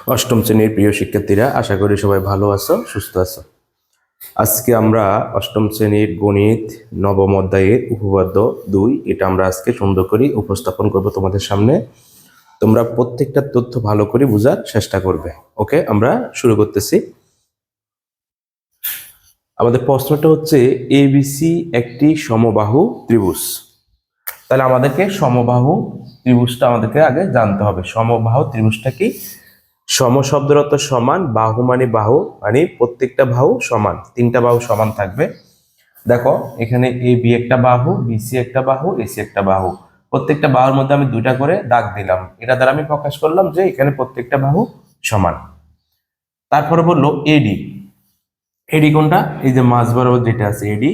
অষ্টম শ্রেণীর প্রিয় শিক্ষার্থীরা, আশা করি সবাই ভালো আছো, সুস্থ আছো। আজকে আমরা অষ্টম শ্রেণীর গণিত নবম অধ্যায়ের উপপাদ্য 2 এটা আমরা আজকে সুন্দর করে উপস্থাপন করব তোমাদের সামনে। তোমরা প্রত্যেকটা তথ্য ভালো করে বোঝার চেষ্টা করবে। ওকে, আমরা শুরু করতেছি। আমাদের প্রশ্নটা হচ্ছে এবিসি একটি সমবাহু ত্রিভুজ। তাহলে আমাদেরকে সমবাহু ত্রিভুজটা আমাদেরকে আগে জানতে হবে। সমবাহু ত্রিভুজটা কি? সম শব্দের অর্থ সমান, বাহু মানে বাহু, মানে প্রত্যেকটা বাহু সমান, তিনটা বাহু সমান থাকবে। দেখো এখানে এ বি একটা বাহু, বিসি একটা বাহু, এসি একটা বাহু। প্রত্যেকটা বাহুর মধ্যে আমি দুইটা করে দাগ দিলাম। এটা দ্বারা আমি প্রকাশ করলাম যে এখানে প্রত্যেকটা বাহু সমান। তারপরে বললো এডি। এডি কোনটা? এই যে মাঝ বরাবর যেটা আছে এডি।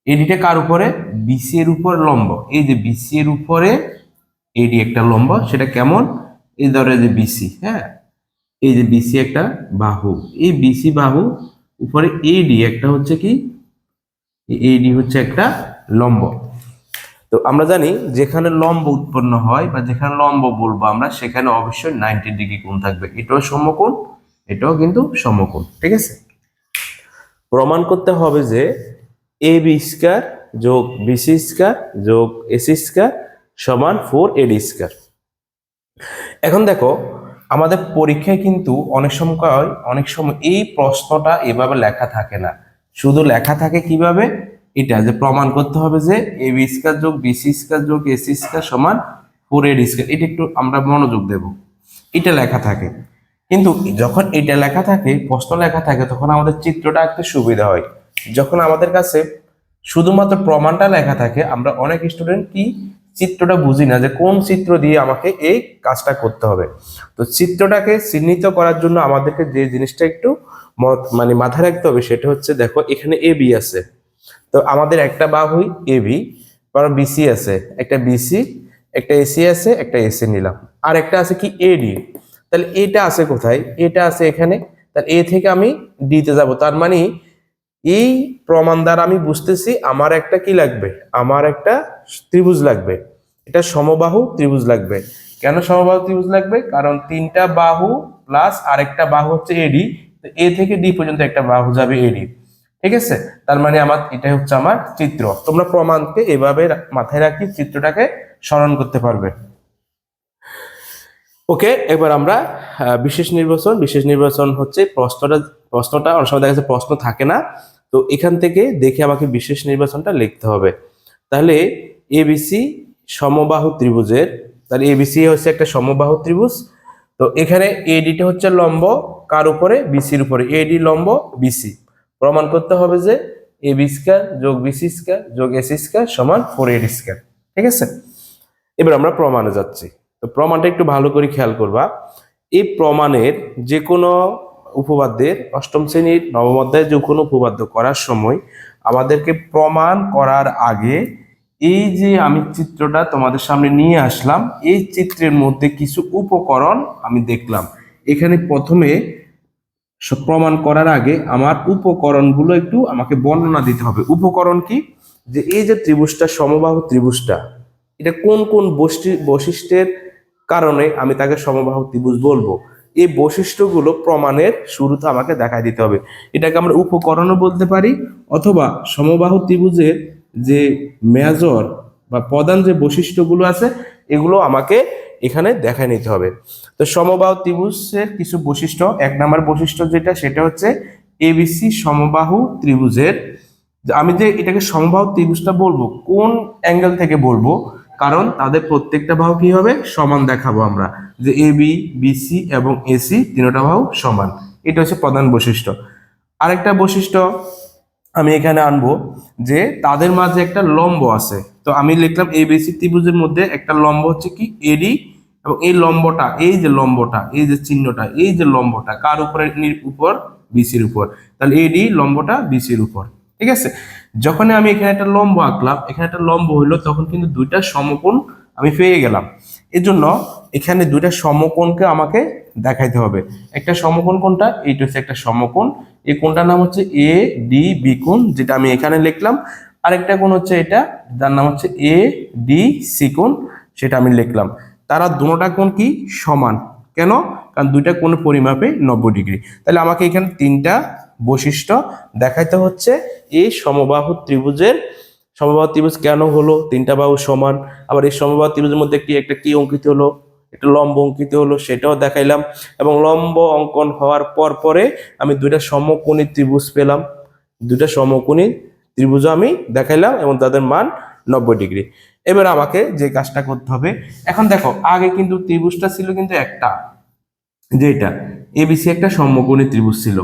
এডিটা কার উপরে? বিসি এর উপর লম্ব। এই যে বিসি এর উপরে এডি একটা লম্ব, সেটা কেমন? এই ধরে যে বিসি, হ্যাঁ, এই যে বিসি একটা বাহু, এই বিসি বাহু উপরে এডি একটা হচ্ছে কি, এডি হচ্ছে একটা লম্ব। তো আমরা জানি যেখানে লম্ব উৎপন্ন হয় বা যেখানে লম্ব বলবো আমরা, সেখানে অবশ্যই 90 ডিগ্রি কোণ থাকবে। এটাও সমকোণ, এটাও কিন্তু সমকোণ। ঠিক আছে, প্রমাণ করতে হবে যে এ বি স্কয়ার যোগ বিসি স্কয়ার যোগ এসি স্কয়ার সমান 4AD স্কয়ার। এখন দেখো আমাদের পরীক্ষায় কিন্তু অনেক সময় এই প্রশ্নটা এভাবে লেখা থাকে না, শুধু লেখা থাকে কিভাবে? এটা যে প্রমাণ করতে হবে যে এ বি স্কয়ার যোগ বিসি স্কয়ার যোগ এসি স্কয়ার সমান 4AD স্কয়ার। এটা একটু আমরা মনোযোগ দেব, এটা লেখা থাকে। কিন্তু যখন এটা লেখা থাকে, প্রশ্ন লেখা থাকে, তখন আমাদের চিত্রটা আঁকতে সুবিধা হয়। যখন আমাদের কাছে শুধুমাত্র প্রমাণটা লেখা থাকে, আমরা অনেক স্টুডেন্ট কি চিত্রটা বুঝি না যে কোন চিত্র দিয়ে আমাকে এই কাজটা করতে হবে। তো চিত্রটাকে চিহ্নিত করার জন্য আমাদেরকে যে জিনিসটা একটু মানে মাথায় রাখতে হবে, সেটা হচ্ছে দেখো এখানে এ বি আছে, তো আমাদের একটা বাহুই এ বি, বিসি আছে একটা বিসি, একটা এসি আছে একটা এসি নিলাম, আর একটা আছে কি এডি। তাহলে এটা আছে কোথায়? এটা আছে এখানে। তাহলে এ থেকে আমি ডি তে যাব। তার মানে এই প্রমাণ দ্বারা আমি বুঝতেছি আমার একটা কি লাগবে, আমার একটা ত্রিভুজ লাগবে, এটা সমবাহু ত্রিভুজ লাগবে। কেন সমবাহু ত্রিভুজ লাগবে? কারণ তিনটা বাহু প্লাস আরেকটা বাহু হচ্ছে এডি, তো এ থেকে ডি পর্যন্ত একটা বাহু যাবে এডি। ঠিক আছে, তার মানে আমার এটাই হচ্ছে আমার চিত্র। তোমরা প্রমাণকে এভাবে মাথায় রাখি চিত্রটাকে স্মরণ করতে পারবে। ওকে, এবার আমরা বিশেষ নির্বাচন হচ্ছে প্রশ্নটা অনেক সময় দেখা যাচ্ছে প্রশ্ন থাকে না, তো এখান থেকে দেখে আমাকে বিশেষ নির্বাচনটা লিখতে হবে। তাহলে এবিসি সমবাহু ত্রিভুজের, তাহলে এবিসি হচ্ছে একটা সমবাহু ত্রিভুজ। তো এখানে এডিটা হচ্ছে লম্ব কার উপরে? বিসির উপরে। এডি লম্ব বিসি। প্রমাণ করতে হবে যে এ বি স্কয়ার যোগ বিসি স্কয়ার যোগ এসি স্কয়ার সমান 4AD স্কয়ার। ঠিক আছে, এবার আমরা প্রমাণে যাচ্ছি। তো প্রমাণটা একটু ভালো করে খেয়াল করবা। এই প্রমাণের যে কোনো উপপাদ্যের অষ্টম শ্রেণীর নবম অধ্যায়ে যে কোনো উপপাদ্য করার সময় আমাদেরকে প্রমাণ করার আগে এই যে আমি চিত্রটা তোমাদের সামনে নিয়ে আসলাম, এই চিত্রের মধ্যে কিছু উপকরণ আমি দেখলাম। এখানে প্রথমে প্রমাণ করার আগে আমার উপকরণগুলো একটু আমাকে বর্ণনা দিতে হবে। উপকরণ কি? যে এই যে ত্রিভুজটা, সমবাহু ত্রিভুজটা, এটা কোন কোন বৈশিষ্ট্যের কারণে আমি তাকে সমবাহু ত্রিভুজ বলবো, এই বৈশিষ্ট্যগুলো প্রমাণের শুরুতে আমাকে দেখাই দিতে হবে। এটাকে আমরা উপকরণও বলতে পারি, অথবা সমবাহু ত্রিভুজের যে মেজর বা প্রধান যে বৈশিষ্ট্যগুলো আছে, এগুলো আমাকে এখানে দেখায় নিতে হবে। তো সমবাহু ত্রিভুজের কিছু বৈশিষ্ট্য, 1 নম্বর বৈশিষ্ট্য যেটা, সেটা হচ্ছে এবিসি সমবাহু ত্রিভুজের, আমি যে এটাকে সমবাহু ত্রিভুজটা বলবো কোন অ্যাঙ্গেল থেকে বলবো? কারণ তাদের প্রত্যেকটা বাহু কি হবে? সমান দেখাবো আমরা, যে এ বি, বিসি এবং এসি তিনটা বাহু সমান। এটা হচ্ছে প্রধান বৈশিষ্ট্য। আরেকটা বৈশিষ্ট্য আমি এখানে আনবো যে তাদের মাঝে একটা লম্ব আছে। তো আমি লিখলাম এবিসি ত্রিভুজের মধ্যে একটা লম্ব হচ্ছে কি এডি, এবং এই লম্বটা, এই যে লম্বটা, এই যে চিহ্নটা, এই যে লম্বটা কার উপরে? উপর বিসির উপর। তাহলে এডি লম্বটা বিসির উপর। ঠিক আছে, যখন আমি এখানে একটা লম্ব আঁকলাম, এখানে একটা লম্ব হইলো, তখন কিন্তু দুইটা সমকোণ আমি পেয়ে গেলাম। এজন্য এখানে দুইটা সমকোণকে আমাকে দেখাইতে হবে। একটা সমকোণ কোনটা? এইটা হচ্ছে একটা সমকোণ। এই কোণটার নাম হচ্ছে এ ডি বি কোণ, যেটা আমি এখানে লিখলাম। আরেকটা কোণ হচ্ছে এটা, যার নাম হচ্ছে এ ডি সি কোণ, সেটা আমি লিখলাম। তারা দুটোটা কোণ কি? সমান। কেন? কারণ দুইটা কোণ পরিমাপে 90°। তাহলে আমাকে এখানে তিনটা বৈশিষ্ট্য দেখাইতে হচ্ছে এই সমবাহু ত্রিভুজ কেন হলো, তিনটা বাহু সমান, আবার এই সমবাহু ত্রিভুজের মধ্যে একটা কি অঙ্কিত হলো, একটা লম্ব অঙ্কিত হলো, সেটাও দেখাইলাম। এবং লম্ব অঙ্কন হওয়ার পরে আমি দুইটা সমকোণী ত্রিভুজ পেলাম, দুইটা সমকোণী ত্রিভুজ আমি দেখাইলাম এবং তাদের মান 90°। এবার আমাকে যে কাজটা করতে হবে, এখন দেখো আগে কিন্তু ত্রিভুজটা ছিল কিন্তু একটা, যেটা এবিসি একটা সমকোণী ত্রিভুজ ছিল,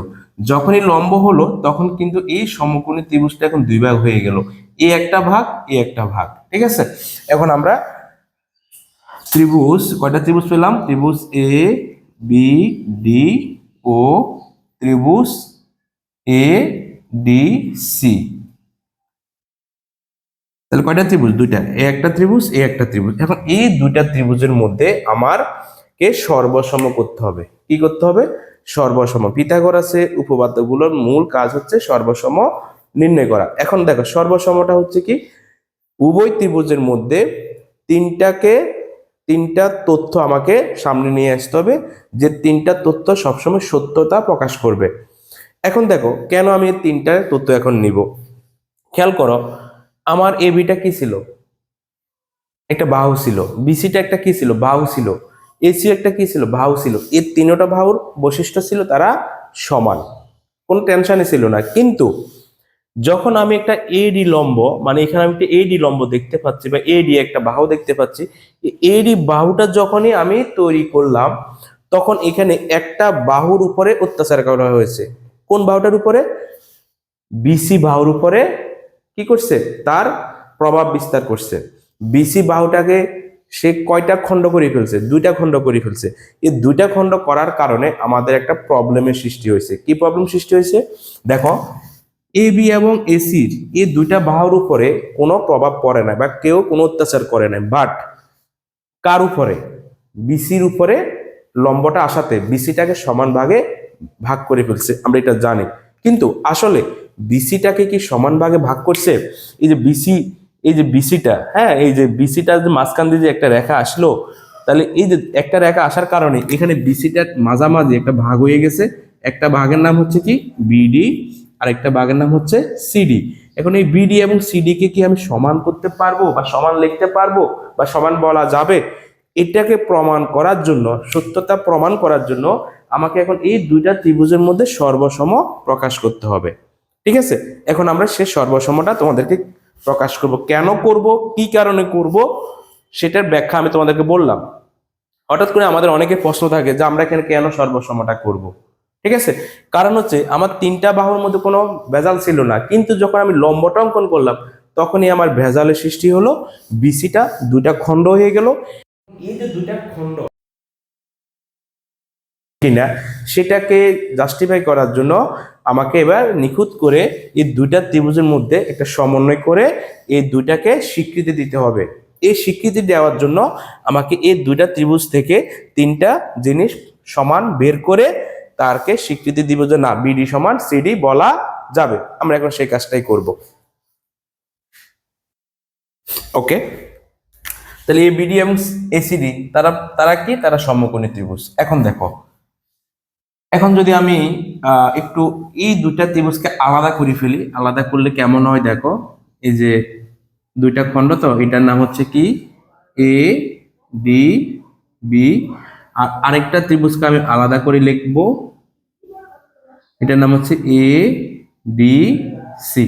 যখনই লম্ব হলো তখন কিন্তু এই সমকোণী ত্রিভুজটা এখন দুই ভাগ হয়ে গেল, এ একটা ভাগ এ একটা ভাগ। ঠিক আছে, এখন আমরা ত্রিভুজ কয়টা ত্রিভুজ পেলাম? ত্রিভুজ এ বি ডি ও ত্রিভুজ এ ডি সি। তাহলে কয়টা ত্রিভুজ? দুইটা, এ একটা ত্রিভুজ এ একটা ত্রিভুজ। এখন এই দুইটা ত্রিভুজের মধ্যে আমারকে সর্বসম করতে হবে। কি করতে হবে? সর্বসম। পিথাগোরাসের উপপাদ্যগুলোর মূল কাজ হচ্ছে সর্বসম নির্ণয় করা। এখন দেখো সর্বসমটা হচ্ছে কি, উভয় ত্রিভুজের মধ্যে তিনটা তথ্য আমাকে সামনে নিয়ে আসতে হবে, যে তিনটা তথ্য সবসময় সত্যতা প্রকাশ করবে। এখন দেখো কেন আমি এই তিনটা তথ্য এখন নিব, খেয়াল করো। আমার এ বিটা কি ছিল? একটা বাহু ছিল। বিসিটা একটা কি ছিল? বাহু ছিল। এসি একটা কি ছিল? বাহু ছিল। এই তিনটা বাহুর বৈশিষ্ট্য ছিল তারা সমান, কোনো টেনশনই ছিল না। কিন্তু যখন আমি একটা এডি লম্ব, মানে এখানে আমি একটা এডি লম্ব দেখতে পাচ্ছি বা এডি একটা বাহু দেখতে পাচ্ছি, এডি বাহুটা যখনই আমি তৈরি করলাম তখন এখানে একটা বাহুর উপরে অত্যাচার করা হয়েছে। কোন বাহুটার উপরে? বিসি বাহুর উপরে কি করছে? তার প্রভাব বিস্তার করছে। বিসি বাহুটাকে সে কয়টা খণ্ড করে ফেলছে? দুইটা খণ্ড করে ফেলছে। এই দুইটা খণ্ড করার কারণে আমাদের একটা প্রবলেমের সৃষ্টি হয়েছে। কি প্রবলেম সৃষ্টি হয়েছে? দেখো এ বি এবং এসির এই দুইটা বাহুর উপরে কোনো প্রভাব পড়ে না বা কেউ কোনো অত্যাচার করে না, বাট কার উপরে? বিসির উপরে লম্বটা আসাতে বিসিটাকে সমান ভাগে ভাগ করে ফেলছে, আমরা এটা জানি। কিন্তু আসলে বিসিটাকে কি সমান ভাগে ভাগ করছে? এই যে বিসিটা, হ্যাঁ, এই যে বিসিটা যে মাঝখান দিয়ে যে একটা রেখা আসলো, তাহলে এই যে একটা রেখা আসার কারণে এখানে বিসিটার মাঝামাঝি একটা ভাগ হয়ে গেছে। একটা ভাগের নাম হচ্ছে কি? বিডি, আর একটা ভাগের নাম হচ্ছে সিডি। এখন এই বিডি এবং সিডি কে কি আমি সমান করতে পারবো বা সমান লিখতে পারবো বা সমান বলা যাবে? এটাকে প্রমাণ করার জন্য, সত্যতা প্রমাণ করার জন্য আমাকে এখন এই দুইটা ত্রিভুজের মধ্যে সর্বসম প্রকাশ করতে হবে। ঠিক আছে, এখন আমরা সে সর্বসমটা তোমাদেরকে প্রকাশ করব। কেন করব, কি কারণে করব, সেটার ব্যাখ্যা আমি তোমাদেরকে বললাম। হঠাৎ করে আমাদের অনেকে প্রশ্ন থাকে যে আমরা এখানে কেন সর্বসমটা করব। ঠিক আছে, কারণ হচ্ছে আমার তিনটা বাহুর মধ্যে কোনো ভেজাল ছিল না, কিন্তু যখন আমি লম্বটা অঙ্কন করলাম তখনই আমার ভেজালের সৃষ্টি হলো, বিসিটা দুইটা খণ্ড হয়ে গেল। এই যে দুইটা খণ্ড কিনা সেটাকে জাস্টিফাই করার জন্য আমাকে এবার নিখুঁত করে এই দুইটা ত্রিভুজের মধ্যে একটা সমন্বয় করে এই দুইটাকে স্বীকৃতি দিতে হবে। এই স্বীকৃতি দেওয়ার জন্য আমাকে এই দুইটা ত্রিভুজ থেকে তিনটা জিনিস সমান বের করে তারকে স্বীকৃতি দিব যে না, বিডি সমান সিডি বলা যাবে। আমরা এখন সেই কাজটাই করব। ওকে, তাহলে এই বিডি এবং এসিডি তারা কি? তারা সমকোণী ত্রিভুজ। এখন দেখো, এখন যদি আমি একটু এই দুইটা ত্রিভুজকে আলাদা করে ফেলি, আলাদা করলে কেমন হয় দেখো। এই যে দুইটা খণ্ড, তো এটার নাম হচ্ছে কি? A D B. আর আরেকটা ত্রিভুজকে আমি আলাদা করে লিখবো, এটার নাম হচ্ছে এ ডি সি।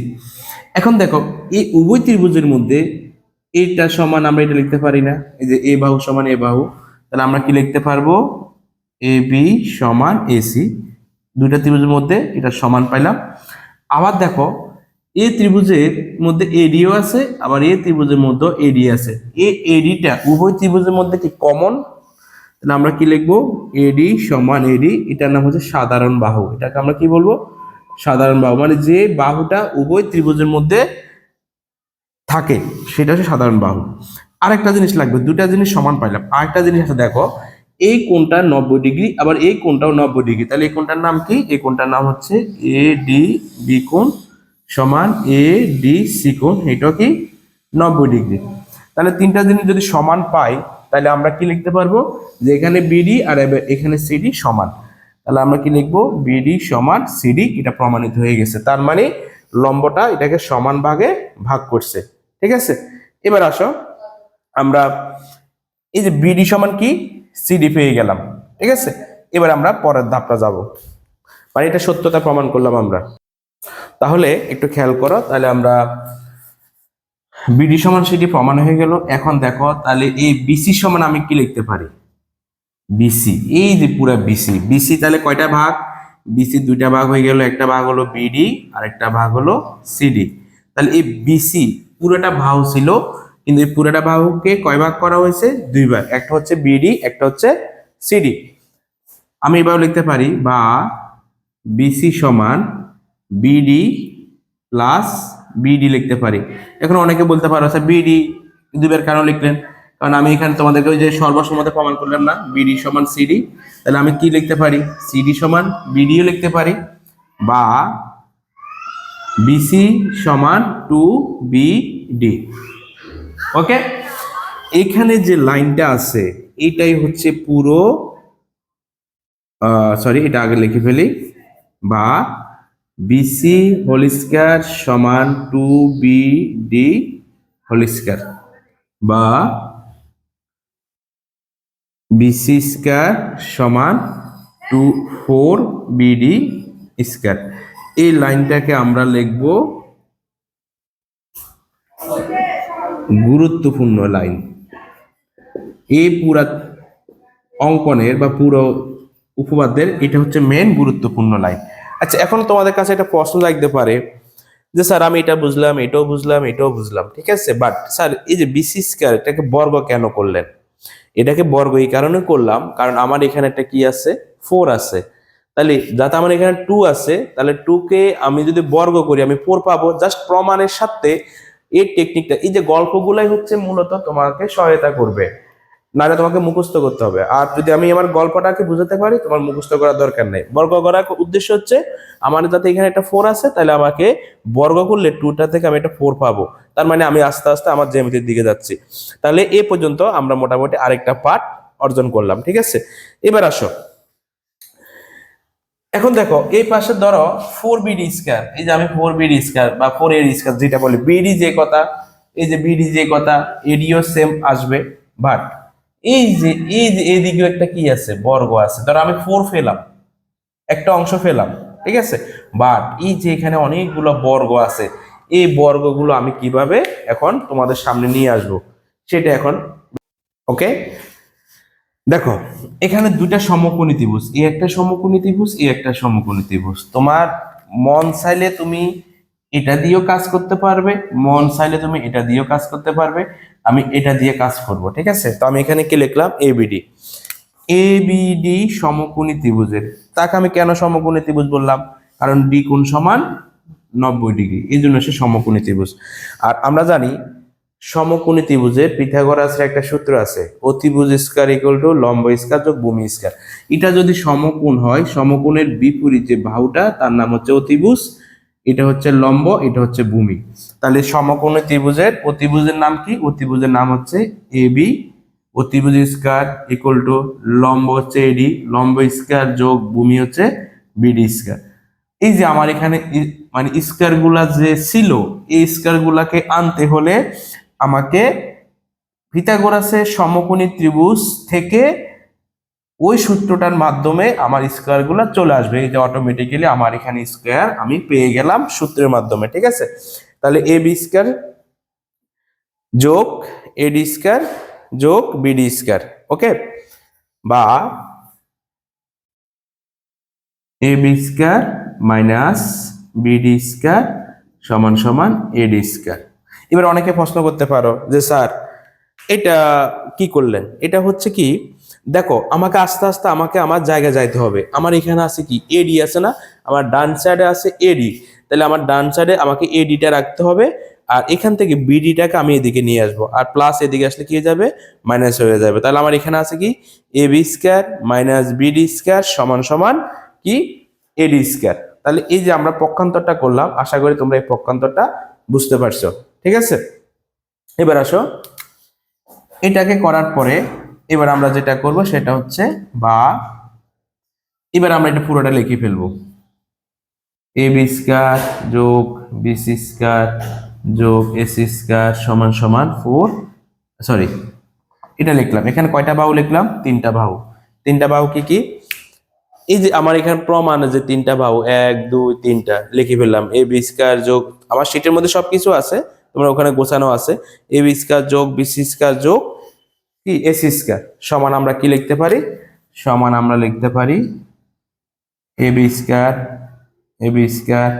এখন দেখো এই উভয় ত্রিভুজের মধ্যে এইটা সমান আমরা এটা লিখতে পারি না, এই যে এ বাহু সমান এ বাহু, তাহলে আমরা কি লিখতে পারবো? এ বি সমান এসি। দুইটা ত্রিভুজের মধ্যে এটা সমান পাইলাম। আবার দেখো এই ত্রিভুজের মধ্যে এডিও আছে, আবার এই ত্রিভুজের মধ্যে এডি আছে। এই এডিটা উভয় ত্রিভুজের মধ্যে কি কমন? তাহলে আমরা কি লিখবো? এডি সমান এডি, এটার নাম হচ্ছে সাধারণ বাহু। এটাকে আমরা কি বলবো? সাধারণ বাহু। মানে যে বাহুটা উভয় ত্রিভুজের মধ্যে থাকে সেটা হচ্ছে সাধারণ বাহু। আরেকটা জিনিস লাগবে, দুটা জিনিস সমান পাইলাম। আরেকটা জিনিস আছে দেখো, এই কোণটা 90°, আবার এই কোণটাও 90°। তাহলে এই কোণটার নাম কি? এই কোণটার নাম হচ্ছে এ ডি বি কোণ সমান এ ডি সি কোণ, এটাও কি 90°। তাহলে তিনটা জিনিস যদি সমান পাই তাহলে আমরা কি লিখতে পারবো যে এখানে বিডি আর এখানে সিডি সমান। তাহলে আমরা কি লিখবো বিডি সমান সিডি, এটা প্রমাণিত হয়ে গেছে। তার মানে লম্বটা এটাকে সমান ভাগে ভাগ করছে। ঠিক আছে, এবার আসো আমরা এই যে বিডি সমান কি সিডি পেয়ে গেলাম। ঠিক আছে, এবার আমরা পরের ধাপটা যাব, মানে এটা সত্যতা প্রমাণ করলাম আমরা। তাহলে একটু খেয়াল করো, তাহলে আমরা বিডি সমান সিডি প্রমাণ হয়ে গেল। এখন দেখো তাহলে এই বিসি সমান আমি কি লিখতে পারি, বিসি, এই যে পুরো বিসি, বিসি তাহলে কয়টা ভাগ, বিসি দুইটা ভাগ হয়ে গেল, একটা ভাগ হলো বিডি আর একটা ভাগ হলো সিডি। তাহলে এই বিসি পুরোটা বাহু ছিল, কিন্তু এই পুরোটা বাহুকে কয় ভাগ করা হয়েছে, দুই ভাগ, একটা হচ্ছে বিডি একটা হচ্ছে সিডি। আমি এবার লিখতে পারি বা বিসি সমান বিডি প্লাস বিডি লিখতে পারি। এখন অনেকে বলতে পারো আচ্ছা বিডি দুইবার কেন লিখলেন, কারণ আমি এখানে তোমাদেরকে ওই যে সর্বসম্মতি প্রমাণ করলাম না বিডি সমান সিডি, তাহলে আমি কি লিখতে পারি সিডি সমান বিডিও লিখতে পারি, বা বিসি সমান টু বিডি। ওকে, এখানে যে লাইনটা আছে এটাই হচ্ছে পুরো, সরি এটা আগে লিখে ফেলি, বা বিসি হোল স্কয়ার সমান টু বিডি হোল স্কয়ার, বা বিসি স্কয়ার সমান টু ফোর বিডি স্কয়ার। এই লাইনটাকে আমরা লিখব গুরুত্বপূর্ণ লাইন। এই পুরা অঙ্কনের বা পুরো উপপাদ্যের এটা হচ্ছে মেন গুরুত্বপূর্ণ লাইন। আচ্ছা, এখন তোমাদের কাছে একটা প্রশ্ন লাগতে পারে যে স্যার আমি এটা বুঝলাম, এটাও বুঝলাম, এটাও বুঝলাম, ঠিক আছে, বাট স্যার এই যে বিসি স্কয়ার এটাকে বর্গ কেন করলেন? এটাকে বর্গ এই কারণে করলাম কারণ আমার এখানে একটা কি আছে, 4 আছে। তাহলে যাতে আমার এখানে 2 আছে, তাহলে 2 কে আমি যদি বর্গ করি আমি 4 পাবো। জাস্ট প্রমাণের সাথে এই টেকনিকটা, এই যে গল্পগুলাই হচ্ছে মূলত তোমাকে সহায়তা করবে, নাহলে তোমাকে মুখস্থ করতে হবে। আর যদি আমি আমার গল্পটাকে বুঝাতে পারি তোমার মুখস্থ করার দরকার নেই। বর্গ করার উদ্দেশ্য হচ্ছে আমার যাতে এখানে একটা 4 আছে, তাহলে আমাকে বর্গ করলে 2টা থেকে আমি একটা 4 পাবো। তার মানে আমি আস্তে আস্তে আমার জ্যামিতির দিকে যাচ্ছি। তাহলে এ পর্যন্ত আমরা মোটামুটি আরেকটা পার্ট অর্জন করলাম। ঠিক আছে, এবার আসো, এখন দেখো এই পাশে ধরো 4BD স্কয়ার, এই যে আমি 4BD স্কয়ার বা 4AD স্কয়ার যেটা বলি, বিডি যে কথা, এই যে বিডি যে কথা, এডিও সেম আসবে। বাট এই যে এইদিকেও একটা কি আছে, বর্গ আছে। ধরো আমি 4 পেলাম, একটা অংশ পেলাম, ঠিক আছে, বাট এই যে এখানে অনেকগুলো বর্গ আছে, এই বর্গগুলো আমি কিভাবে এখন তোমাদের সামনে নিয়ে আসবো সেটা এখন। ওকে, দেখো এখানে দুইটা সমকোণী ত্রিভুজ, এই একটা সমকোণী ত্রিভুজ, এই একটা সমকোণী ত্রিভুজ। তোমার মন চাইলে তুমি এটা দিয়েও কাজ করতে পারবে, মন চাইলে তুমি এটা দিয়েও কাজ করতে পারবে। আমি এটা দিয়ে কাজ করব, ঠিক আছে। তো আমি এখানে কি লিখলাম, এবিডি, এবিডি সমকোণী ত্রিভুজের। তাকে আমি কেন সমকোণী ত্রিভুজ বললাম, কারণ ডি কোণ সমান 90 ডিগ্রি, এই জন্য সে সমকোণী ত্রিভুজ। আর আমরা জানি সমকোণী ত্রিভুজের পিথাগোরাসের একটা সূত্র আছে, অতিভুজ স্কয়ার ইকুয়াল টু লম্ব স্কয়ার যোগ ভূমি স্কয়ার। এটা যদি সমকোণ হয়, সমকোণের বিপরীত যে বাহুটা তার নাম হচ্ছে অতিভুজ, এটা হচ্ছে লম্ব, এটা হচ্ছে ভূমি। তাহলে সমকোণী ত্রিভুজের অতিভুজের নাম কি, অতিভুজের নাম হচ্ছে এবি, অতিভুজ স্কয়ার ইকুয়াল টু লম্ব হচ্ছে এডি, লম্ব স্কয়ার যোগ ভূমি হচ্ছে বিডি স্কয়ার। এই যে আমার এখানে মানে স্কয়ার গুলা যে ছিল, এই স্কয়ার গুলাকে আনতে হলে আমাকে পিথাগোরাসের সমকোণী ত্রিভুজ থেকে ওই সূত্রটার মাধ্যমে আমার স্কয়ার গুলা চলে আসবে। এই যে অটোমেটিক্যালি আমার এখানে স্কয়ার আমি পেয়ে গেলাম সূত্রের মাধ্যমে, ঠিক আছে। তাহলে এ বি স্কয়ার যোগ এডি স্কয়ার যোগ বিডি স্কয়ার, ওকে, বা A B square minus BD square সমান সমান এডি স্কয়ার। এবার অনেকে প্রশ্ন করতে পারো যে স্যার এটা কি করলেন, এটা হচ্ছে কি, দেখো আমাকে আস্তে আস্তে আমাকে আমার জায়গায় যাইতে হবে। আমার এখানে আছে কি এডি আছে না, আমার ডান সাইডে আছে এডি, তাহলে আমার ডান সাইডে আমাকে এডিটা রাখতে হবে, আর এখান থেকে বিডিটাকে আমি এদিকে নিয়ে আসবো, আর প্লাস এদিকে আসলে কি হয়ে যাবে, মাইনাস হয়ে যাবে। তাহলে আমার এখানে আছে কি A B square minus BD square সমান সমান কি এডি স্কয়ার। তাহলে এই যে আমরা পক্ষান্তরটা করলাম, আশা করি তোমরা এই পক্ষান্তরটা বুঝতে পারছো, ঠিক আছে। এবার আসো, এটাকে করার পরে এবার আমরা যেটা করব সেটা হচ্ছে বা, এবার আমরা এটা পুরোটা লিখে ফেলবো, এ বি স্কয়ার যোগ বিসি স্কয়ার যোগ এসি স্কয়ার সমান সমান 4, সরি এটা লিখলাম, এখানে কয়টা বাহু লিখলাম, তিনটা বাহু। তিনটা বাহু কি কি, এই যে আমার এখানে প্রমাণে যে তিনটা বাহু 1 2 3টা লিখে ফেললাম, এ বি স্কয়ার যোগ, আমার শীটের মধ্যে সবকিছু আছে, তোমরা ওখানে গোছানো আছে, এ বি স্কয়ার যোগ বিসি স্কয়ার যোগ কি এসি স্কয়ার সমান আমরা কি লিখতে পারি, সমান আমরা লিখতে পারি এ B square A B square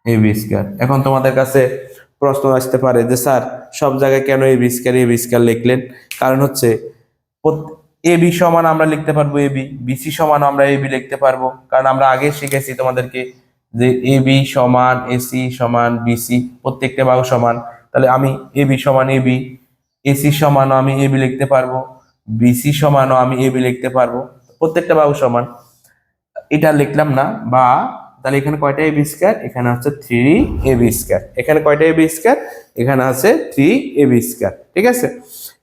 A B square. এখন তোমাদের কাছে প্রশ্ন আসতে পারে যে স্যার সব জায়গায় কেন এ বি স্কয়ার লিখলেন, কারণ হচ্ছে এ বি সমান আমরা লিখতে পারবো এ বি, বিসি সমান আমরা এ বি লিখতে পারবো, কারণ আমরা আগে শিখেছি তোমাদেরকে যে এ বি সমান এসি সমান বিসি, প্রত্যেকটা বাহু সমান, তাহলে আমি এ বি সমান এ বি, এসি সমানও আমি এ বি লিখতে পারবো, বিসি সমানও আমি এ বি লিখতে পারবো, প্রত্যেকটা বাহু সমান, এটা লিখলাম না বা, তাহলে এখানে কয়টা এ বি স্কয়ার, এখানে হচ্ছে 3 এ বি স্কয়ার, এখানে কয়টা এ বি স্কয়ার, এখানে আছে 3 এ বি স্কয়ার, ঠিক আছে।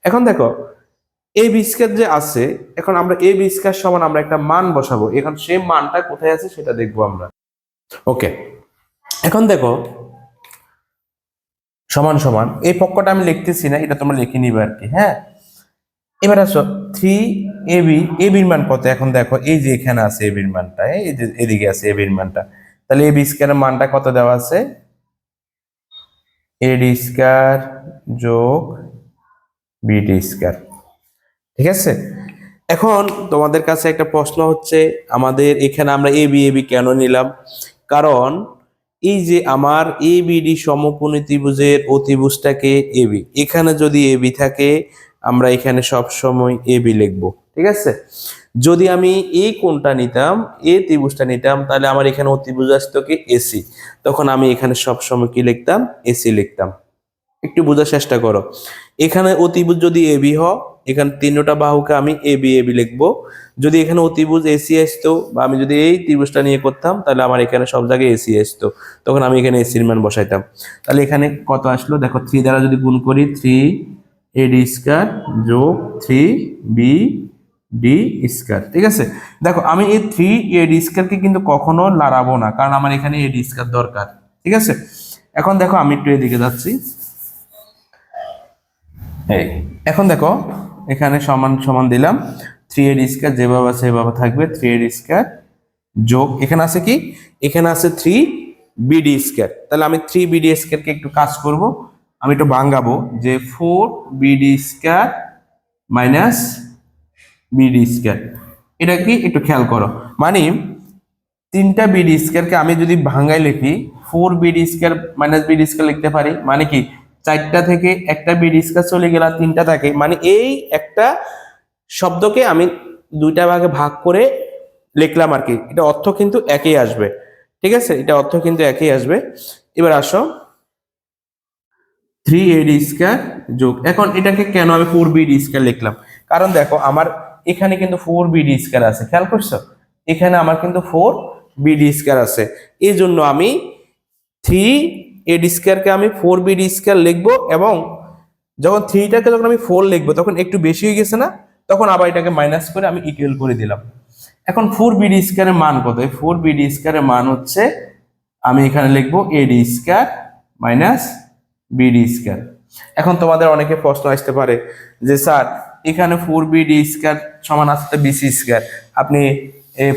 এখন দেখো এ বি স্কয়ার যে আছে, এখন আমরা এ বি স্কয়ার সমান আমরা একটা মান বসাবো, এখন সেই মানটা কোথায় আছে সেটা দেখবো আমরা। ওকে, এখন দেখো সমান সমান এই পক্ষটা আমি লিখতেছি না, এটা তোমরা লিখে নিবে আর কি, হ্যাঁ। এবার আসো 3 এ বির মান কত, এখন দেখো এই যে এখানে আছে এ বির মানটা, এই যে এদিকে আছে এ বির মানটা, তাহলে এ বি স্কয়ারের মানটা কত দেওয়া আছে, এ ডি স্কয়ার যোগ বি ডি স্কয়ার, ঠিক আছে। এখন তোমাদের কাছে একটা প্রশ্ন হচ্ছে, আমাদের এখানে আমরা এ বি কেন নিলাম, কারণ এই যে আমার এ বিডি সমকোণী ত্রিভুজের অতিভুজটাকে এ বি, এখানে যদি এ বি থাকে আমরা এখানে সব সময় এ বি লিখবো, ঠিক আছে। যদি আমি এই কোণটা নিতাম, এ ত্রিভুজটা নিতাম, তাহলে আমার এখানে অতিভুজ আসতো কি এসি, তখন আমি এখানে সব সময় কি লিখতাম, এসি লিখতাম। একটু বোঝার চেষ্টা করো, এখানে অতিভুজ যদি এবি হয়, এখানে তিনটা বাহুকে আমি এবি লিখবো, যদি এখানে অতিভুজ এসি আসতো বা আমি যদি এই ত্রিভুজটা নিয়ে করতাম, তাহলে আমার এখানে সব জায়গায় এসি আসতো, তখন আমি এখানে এসির মান বসাইতাম। তাহলে এখানে কত আসলো দেখো, 3 দ্বারা যদি গুণ করি 3 এ ডি স্কয়ার যোগ 3 বি ডি স্কয়ার, ঠিক আছে। দেখো আমি এই 3 এ ডি স্কয়ারকে কিন্তু কখনো লড়াবো না, কারণ আমার এখানে এ ডি স্কয়ার দরকার, ঠিক আছে। এখন দেখো আমি একটু এদিকে যাচ্ছি, এই এখন দেখো এখানে সমান সমান দিলাম, 3 এর স্কয়ার যেভাবে আছে সেভাবে থাকবে, 3 এর স্কয়ার যোগ এখানে আছে কি, এখানে আছে 3 বিডি স্কয়ার, তাহলে আমি 3 বিডি স্কয়ারকে একটু কাজ করব, আমি একটু ভাঙাবো যে 4 BD square minus BD square, এটা কি একটু খেয়াল করো, মানে তিনটা বিডি স্কয়ারকে আমি যদি ভাঙাই লিখি 4 BD square minus BD square লিখতে পারি, মানে কি 4টা থেকে একটা বিডি স্কয়ার চলে গেল, 3টা থাকে, মানে এই একটা শব্দকে আমি 2টা ভাগে ভাগ করে লিখলাম আর কি, এটা অর্থ কিন্তু একই আসবে, ঠিক আছে, এটা অর্থ কিন্তু একই আসবে। এবার আসো 3 এডি স্কয়ার যোগ, এখন এটাকে কেন আমি 4 বিডি স্কয়ার লিখলাম, কারণ দেখো আমার এখানে কিন্তু 4 বিডি স্কয়ার আছে, খেয়াল করছো, এখানে আমার কিন্তু 4 বিডি স্কয়ার আছে, এই জন্য আমি 3 এডি স্কয়ারকে আমি 4 বিডি স্কয়ার লিখবো, এবং যখন 3টাকে যখন আমি 4 লিখবো তখন একটু বেশি হয়ে গেছে না, তখন আবার এটাকে মাইনাস করে আমি ইকুয়াল করে দিলাম। এখন 4 বিডি স্কয়ারের মান কত, 4 বিডি স্কয়ারের মান হচ্ছে, আমি এখানে লিখবো এডি স্কয়ার মাইনাস বিডি স্কয়ার। এখন তোমাদের অনেকে প্রশ্ন আসতে পারে যে স্যার এখানে 4 বিডি স্কয়ার সমান আসছে বিসি স্কয়ার, আপনি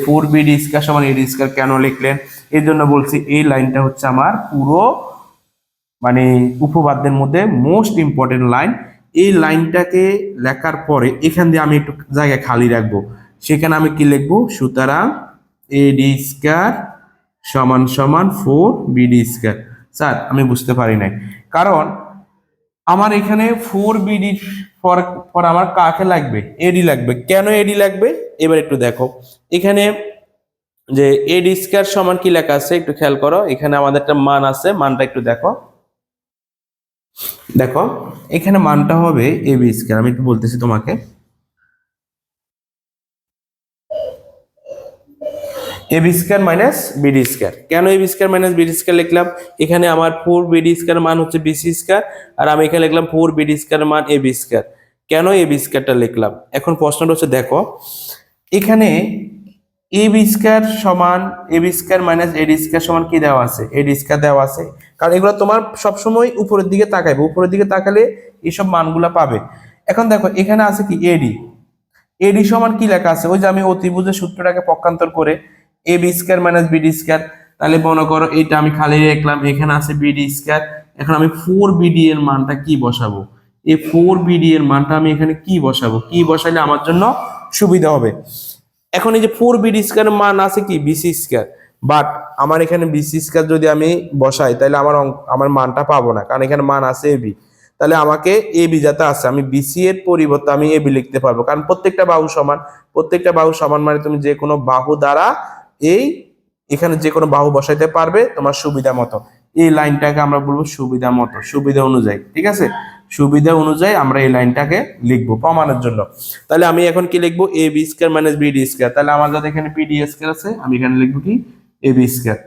4 বিডি স্কয়ার সমান এডি স্কয়ার কেন লিখলেন, এর জন্য বলছি এই লাইনটা হচ্ছে আমার পুরো মানে উপপাদ্যের মধ্যে মোস্ট ইম্পর্টেন্ট লাইন, এই লাইনটাকে লেখার পরে এখান দিয়ে আমি একটু জায়গা খালি রাখবো, সেখানে আমি কি লিখবো, সুতরাং এডি স্কয়ার সমান সমান 4 বিডি স্কয়ার। স্যার আমি বুঝতে পারি নাই, কারণ আমার এখানে 4 বিডি ফর ফর আমার কাকে লাগবে, এডি লাগবে, কেন এডি লাগবে এবার একটু দেখো, এখানে যে এডি স্কয়ার সমান কি লেখা আছে একটু খেয়াল করো, এখানে আমাদের একটা মান আছে, মানটা একটু দেখো, দেখো এখানে মানটা হবে এ বি স্কয়ার, আমি একটু বলতেছি তোমাকে, A B square minus BD square, কেন A B square minus BD square লিখলাম, এখানে আমার 4 বিডি স্কয়ার মান হচ্ছে বিসি স্কয়ার, আর আমি এখানে লিখলাম 4 বিডি স্কয়ার মান এ বি স্কয়ার, কেন এ বি স্কয়ারটা লিখলাম? এখন প্রশ্নটা হচ্ছে দেখো এখানে এ বি স্কয়ার সমান A B square minus A D square সমান কি দেওয়া আছে? এ ডি স্কয়ার দেওয়া আছে, কারণ এগুলো তোমার সবসময় উপরের দিকে তাকাইবে, উপরের দিকে তাকালে এইসব মানগুলা পাবে। এখন দেখো এখানে আছে কি এডি, এডি সমান কি লেখা আছে? ওই যে আমি অতিভুজের সূত্রটাকে পক্ষান্তর করে A B square minus BD square, তাহলে মনে করো এটা আমি খালি রাখলাম, এখানে আছে বিডি স্কয়ার। এখন আমি 4BD এর মানটা কি বসাবো? এই 4BD এর মানটা আমি এখানে কি বসাবো? কি বসাইলে আমার জন্য সুবিধা হবে? এখন এই যে 4BD স্কয়ার মান আছে কি বিসি স্কয়ার, বাট আমার এখানে বিসি স্কয়ার যদি আমি বসাই তাহলে আমার মানটা পাবো না, কারণ এখানে মান আছে এবি। তাহলে আমাকে এবি যাতে আছে, আমি বিসি এর পরিবর্তে আমি এবি লিখতে পারবো, কারণ প্রত্যেকটা বাহু সমান। প্রত্যেকটা বাহু সমান মানে তুমি যে কোনো বাহু দ্বারা এই এখানে যে কোনো বাহু বসাইতে পারবে তোমার সুবিধা মতো। এই লাইনটাকে আমরা বলবো সুবিধা মতো, সুবিধা অনুযায়ী, ঠিক আছে? সুবিধা অনুযায়ী আমরা এই লাইনটাকে লিখবো প্রমাণের জন্য। তাহলে আমি এখন কি লিখবো? A B square minus BD square. তাহলে আমার যাতে এখানে পিডি স্কয়ার আছে, আমি এখানে লিখবো কি A B square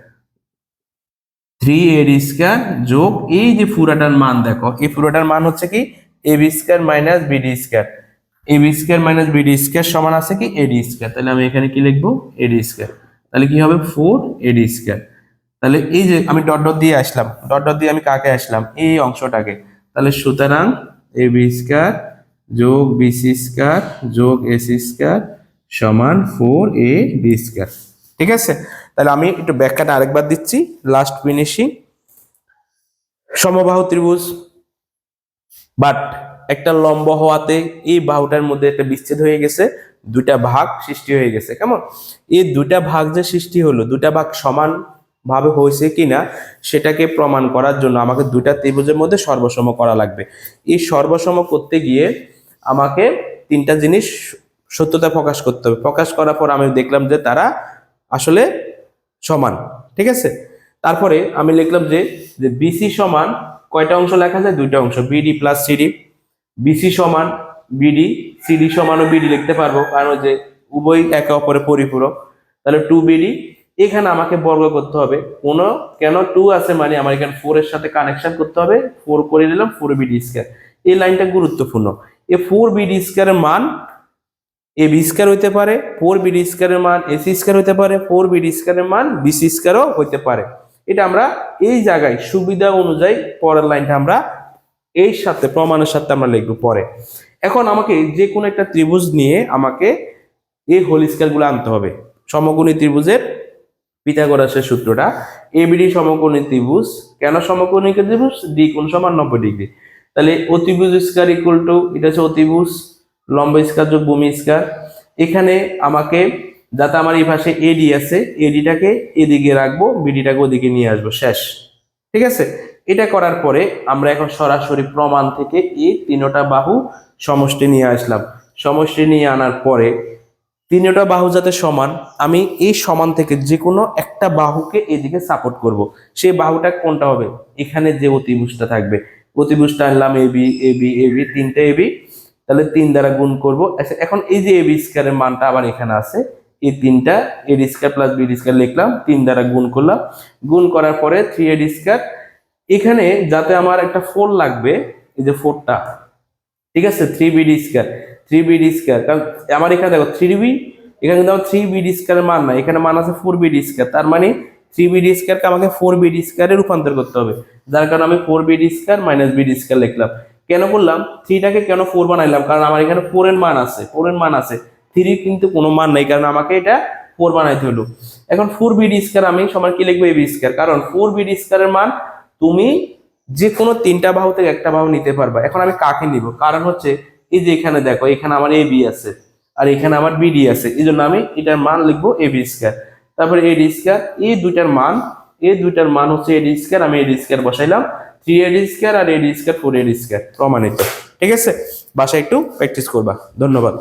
3AD square যোগ এই যে পুরাটার মান দেখো, এই পুরাটার মান হচ্ছে কি A B square minus BD square. A B square minus BD square সমান আছে কি এডি স্কয়ার। তাহলে আমি এখানে কি লিখবো? এডি স্কয়ার। তাহলে কি হবে? 4AD square. তাহলে এই যে আমি ডট ডট দিয়ে আসলাম, ডট ডট দিয়ে আমি কাকে আসলাম? এই অংশটাকে। তাহলে সুতরাং এ বি স্কয়ার যোগ বিসি স্কয়ার যোগ এসি স্কয়ার সমান 4AD স্কয়ার। ঠিক আছে? তাহলে আমি একটু ব্যাখ্যাটা আরেকবার দিচ্ছি, লাস্ট ফিনিশিং। সমবাহু ত্রিভুজ, বাট একটা লম্ব হওয়াতে এই বাহুটার মধ্যে একটা বিচ্ছেদ হয়ে গেছে, দুইটা ভাগ সৃষ্টি হয়ে গেছে। কেমন? এই দুইটা ভাগ যে সৃষ্টি হলো, দুইটা ভাগ সমান ভাবে হয়েছে কিনা সেটাকে প্রমাণ করার জন্য আমাকে দুইটা ত্রিভুজের মধ্যে সর্বসম করা লাগবে। এই সর্বসম করতে গিয়ে আমাকে তিনটা জিনিস সত্যতা প্রকাশ করতে হবে। প্রকাশ করার পর আমি দেখলাম যে তারা আসলে সমান। ঠিক আছে? তারপরে আমি লিখলাম যে বিসি সমান কয়টা অংশ লেখা যায়? দুইটা অংশ, বিডি প্লাস সিডি। বিসি সমান বিডি, সিডি সমানও বিডি লিখতে পারবো, কারণ যে উভয় একে অপরের পরিপূরক। তাহলে 2BD। এখানে আমাকে বর্গ করতে হবে, কেন 2 আছে মানে আমার এখানে 4 এর সাথে কানেকশন করতে হবে, 4 করে নিলাম 4BD স্কয়ার। এই লাইনটা গুরুত্বপূর্ণ। এই 4BD স্কয়ারের মান এ বি স্কয়ার হইতে পারে, 4BD স্কয়ারের মান এসি স্কয়ার হইতে পারে, 4BD স্কয়ারের মান বিসি স্কয়ারও হইতে পারে। এটা আমরা এই জায়গায় সুবিধা অনুযায়ী পরের লাইনটা আমরা এই সাথে প্রমাণের সাথে আমরা লিখবো পরে। এখন আমাকে যে কোনো একটা ত্রিভুজ নিয়ে আমাকে এই হোল স্কয়ার গুলো আনতে হবে। সমকোণী ত্রিভুজের পিথাগোরাসের সূত্রটা, এবিডি সমকোণী ত্রিভুজ। কেন সমকোণী ত্রিভুজ? ডি কোণ সমান 90 ডিগ্রি। তাহলে অতিভুজ স্কয়ার ইকুয়াল টু, এটা হচ্ছে অতিভুজ, লম্ব স্কয়ার যোগ ভূমি স্কয়ার। এখানে আমাকে যাতে আমার এই পাশে এডি আছে, এডিটাকে এদিকে রাখবো, বিডিটাকে ওদিকে নিয়ে আসবো, শেষ। ঠিক আছে? এটা করার পরে আমরা এখন সরাসরি প্রমাণ থেকে এই তিনটা বাহু সমষ্টি নিয়ে আসলাম। সমষ্টি নিয়ে আনার পরে তিনটা বাহু যাতে সমান, আমি এই সমান থেকে যে কোনো একটা বাহুকে এদিকে সাপোর্ট করব। সেই বাহুটা কোনটা হবে? এখানে যে অতিভুজটা থাকবে, অতিভুজটা আনলাম এবি এবি এবি, তিনটা এবি, তাহলে 3 দ্বারা গুণ করব। এখন এই যে এবি স্কয়ারের মানটা আবার এখানে আছে, এই তিনটা এডি স্কয়ার প্লাস বিডি স্কয়ার লিখলাম, 3 দ্বারা গুণ করলাম। গুণ করার পরে 3AD স্কয়ার। এখানে যাতে আমার একটা 4 লাগবে, এই যে 4টা, ঠিক আছে? 3BD স্কয়ার, 3BD স্কয়ার, কারণ আমার এখানে দেখো 3B, এখানে কিন্তু আমার 3BD স্কয়ারের মান না, এখানে মান আছে 4BD স্কয়ার। তার মানে 3BD স্কয়ারকে আমাকে 4BD স্কয়ারে রূপান্তর করতে হবে, যার কারণে আমি 4BD square minus BD square লিখলাম। কেন করলাম? 3টাকে কেন 4 বানাইলাম? কারণ আমার এখানে 4 এর মান আছে, 4 এর মান আছে, 3 কিন্তু কোনো মান নাই, কারণ আমাকে এটা 4 বানাইতে হলো। এখন 4BD স্কয়ার আমি সমান কি লিখবো? এবি স্কয়ার, কারণ 4BD স্কয়ারের মান তুমি যে কোনো তিনটা বাহু থেকে একটা বাহু নিতে পারবা। এখন আমি কাকে নিব? কারণ হচ্ছে এই যে এখানে দেখো, এখানে আমার এবি আছে আর এখানে আমার বিডি আছে, এই জন্য আমি এটার মান লিখবো এবি স্কয়ার। তারপরে এডি স্কয়ার, এই দুইটার মান হচ্ছে এডি স্কয়ার, আমি এডি স্কয়ার বসাইলাম। 3AD স্কয়ার আর এডি স্কয়ার 4AD স্কয়ার, প্রমাণিত। ঠিক আছে? বাসায় একটু প্র্যাকটিস করবা। ধন্যবাদ।